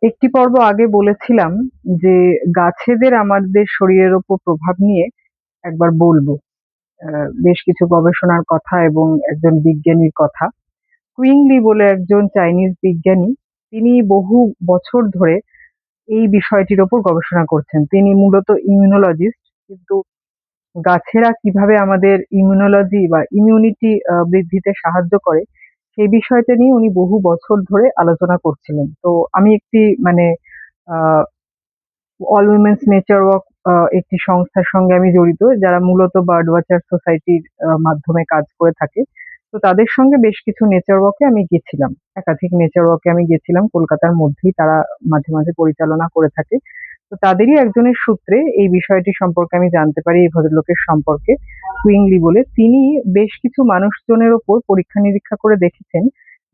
একটি পর্ব আগে বলেছিলাম যে গাছেদের আমাদের শরীরের ওপর প্রভাব নিয়ে একবার বলবো। বেশ কিছু গবেষণার কথা এবং একজন বিজ্ঞানীর কথা। কুইং লি বলে একজন চাইনিজ বিজ্ঞানী, তিনি বহু বছর ধরে এই বিষয়টির ওপর গবেষণা করছেন। তিনি মূলত ইমিউনোলজিস্ট, কিন্তু গাছেরা কিভাবে আমাদের ইমিউনোলজি বা ইমিউনিটি বৃদ্ধিতে সাহায্য করে সেই বিষয়টা নিয়ে উনি বহু বছর ধরে আলোচনা করছিলেন। তো আমি একটি মানে আহ অল উইমেন্স নেচার ওয়াক একটি সংস্থার সঙ্গে আমি জড়িত, যারা মূলত বার্ড ওয়াচার সোসাইটির মাধ্যমে কাজ করে থাকে। তো তাদের সঙ্গে বেশ কিছু নেচার ওয়াকে আমি গেছিলাম। একাধিক নেচার ওয়াকে আমি গেছিলাম, কলকাতার মধ্যেই তারা মাঝে মাঝে পরিচালনা করে থাকে। তো তাদেরই একজনের সূত্রে এই বিষয়টি সম্পর্কে আমি জানতে পারি, এই ভদ্রলোকের সম্পর্কে। কুইংলি বলে, তিনি বেশ কিছু মানুষজনের ওপর পরীক্ষা নিরীক্ষা করে দেখেছেন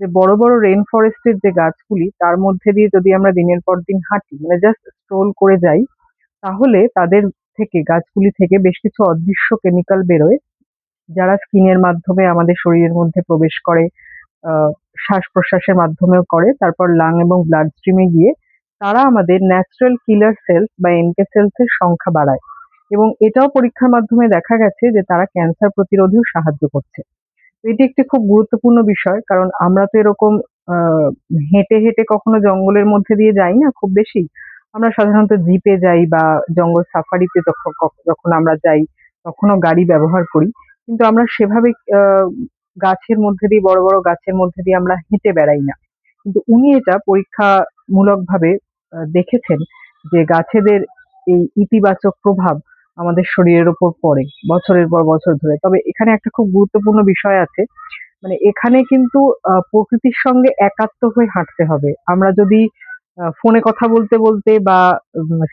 যে বড় বড় রেইন ফরেস্টের যে গাছগুলি, তার মধ্যে দিয়ে যদি আমরা দিনের পর দিন হাঁটি, মানে জাস্ট স্ট্রোল করে যাই, তাহলে তাদের থেকে, গাছগুলি থেকে বেশ কিছু অদৃশ্য কেমিক্যাল বেরোয়, যারা স্কিনের মাধ্যমে আমাদের শরীরের মধ্যে প্রবেশ করে, আহ শ্বাস প্রশ্বাসের মাধ্যমেও করে, তারপর লাং এবং ব্লাড স্ট্রিমে গিয়ে তারা আমাদের ন্যাচারাল কিলার সেলস বা এনকে সেলস এর সংখ্যা বাড়ায়। এবং এটাও পরীক্ষার মাধ্যমে দেখা গেছে যে তারা ক্যান্সার প্রতিরোধেও সাহায্য করছে। তো এটি একটি খুব গুরুত্বপূর্ণ বিষয়, কারণ আমরা তো এরকম আহ হেঁটে হেঁটে কখনো জঙ্গলের মধ্যে দিয়ে যাই না খুব বেশি। আমরা সাধারণত জিপে যাই বা জঙ্গল সাফারিতে যখন যখন আমরা যাই, তখনও গাড়ি ব্যবহার করি। কিন্তু আমরা সেভাবে গাছের মধ্যে দিয়ে, বড় বড় গাছের মধ্যে দিয়ে আমরা হেঁটে বেড়াই না। কিন্তু উনি এটা পরীক্ষামূলক ভাবে দেখেছেন যে গাছেদের এই ইতিবাচক প্রভাব আমাদের শরীরের উপর পড়ে বছরের পর বছর ধরে। তবে এখানে একটা খুব গুরুত্বপূর্ণ বিষয় আছে, মানে এখানে কিন্তু প্রকৃতির সঙ্গে একাত্ম হয়ে হাঁটতে হবে। আমরা যদি ফোনে কথা বলতে বলতে বা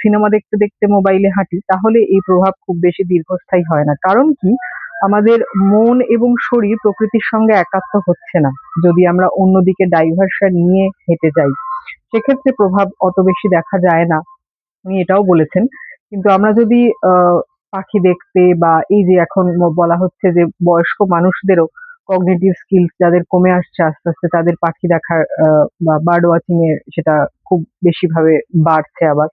সিনেমা দেখতে দেখতে মোবাইলে হাঁটি, তাহলে এই প্রভাব খুব বেশি দীর্ঘস্থায়ী হয় না। কারণ কি, আমাদের মন এবং শরীর প্রকৃতির সঙ্গে একাত্ম হচ্ছে না যদি আমরা অন্যদিকে ডাইভার্সন নিয়ে হেঁটে যাই। সেক্ষেত্রে প্রভাব অত বেশি দেখা যায় না, উনি এটাও বলেছেন। কিন্তু আমরা যদি পাখি দেখতে বা এই যে এখন বলা হচ্ছে যে বয়স্ক মানুষদেরও কগনিটিভ স্কিলস যাদের কমে আসছে আস্তে আস্তে, তাদের পাখি দেখার বা বার্ড ওয়াচিং এর সেটা খুব বেশি ভাবে বাড়ছে আবার।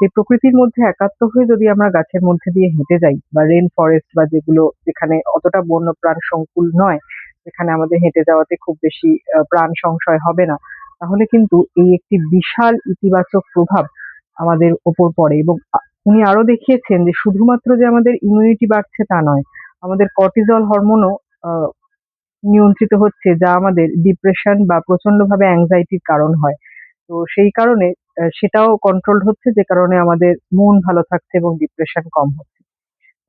এই প্রকৃতির মধ্যে একাত্ম হয়ে যদি আমরা গাছের মধ্যে দিয়ে হেঁটে যাই, বা রেন ফরেস্ট বা যেগুলো যেখানে অতটা বন্যপ্রাণ সংকুল নয়, যেখানে আমাদের হেঁটে যাওয়াতে খুব বেশি প্রাণ সংশয় হবে না, তাহলে কিন্তু এই একটি বিশাল ইতিবাচক প্রভাব আমাদের ওপর পড়ে। এবং উনি আরো দেখিয়েছেন যে শুধুমাত্র যে আমাদের ইমিউনিটি বাড়ছে তা নয়, আমাদের কর্টিজল হরমোনও আহ, নিয়ন্ত্রিত হচ্ছে, যা আমাদের ডিপ্রেশন বা প্রচন্ডভাবে অ্যাংজাইটির কারণ হয়। তো সেই কারণে সেটাও কন্ট্রোল হচ্ছে, যে কারণে আমাদের মন ভালো থাকছে এবং ডিপ্রেশন কম হচ্ছে।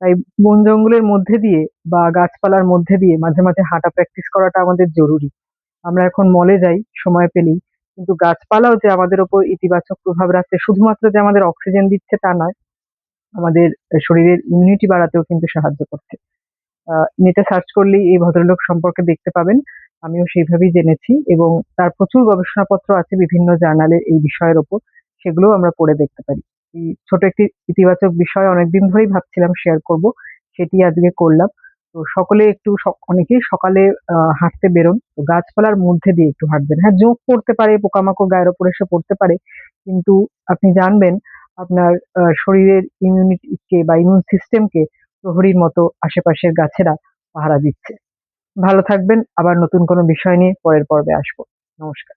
তাই বন জঙ্গলের মধ্যে দিয়ে বা গাছপালার মধ্যে দিয়ে মাঝে মাঝে হাঁটা প্র্যাকটিস করাটা আমাদের জরুরি। আমরা এখন মলে যাই সময় পেলেই, কিন্তু গাছপালাও যে আমাদের ওপর ইতিবাচক প্রভাব রাখছে, শুধুমাত্র যে আমাদের অক্সিজেন দিচ্ছে তা নয়, আমাদের শরীরের ইমিউনিটি বাড়াতেও কিন্তু সাহায্য করছে। নেটে সার্চ করলেই এই ভদ্রলোক সম্পর্কে দেখতে পাবেন। আমিও সেইভাবেই জেনেছি, এবং তার প্রচুর গবেষণাপত্র আছে বিভিন্ন জার্নালে এই বিষয়ের ওপর, সেগুলোও আমরা পড়ে দেখতে পারি। এই ছোট একটি ইতিবাচক বিষয় অনেকদিন ধরেই ভাবছিলাম শেয়ার করব, সেটি আজকে করলাম। তো সকলে একটু অনেকেই সকালে হাঁটতে বেরোন, তো গাছপালার মধ্যে দিয়ে একটু হাঁটবেন। হ্যাঁ, জোঁক পড়তে পারে, পোকামাকড় গায়ের ওপর এসে পড়তে পারে, কিন্তু আপনি জানবেন আপনার শরীরের ইমিউনিটিকে বা ইমিউন সিস্টেমকে প্রহরীর মতো আশেপাশের গাছেরা পাহারা দিচ্ছে। ভালো থাকবেন। আবার নতুন কোনো বিষয় নিয়ে পরের পর্বে আসবো। নমস্কার।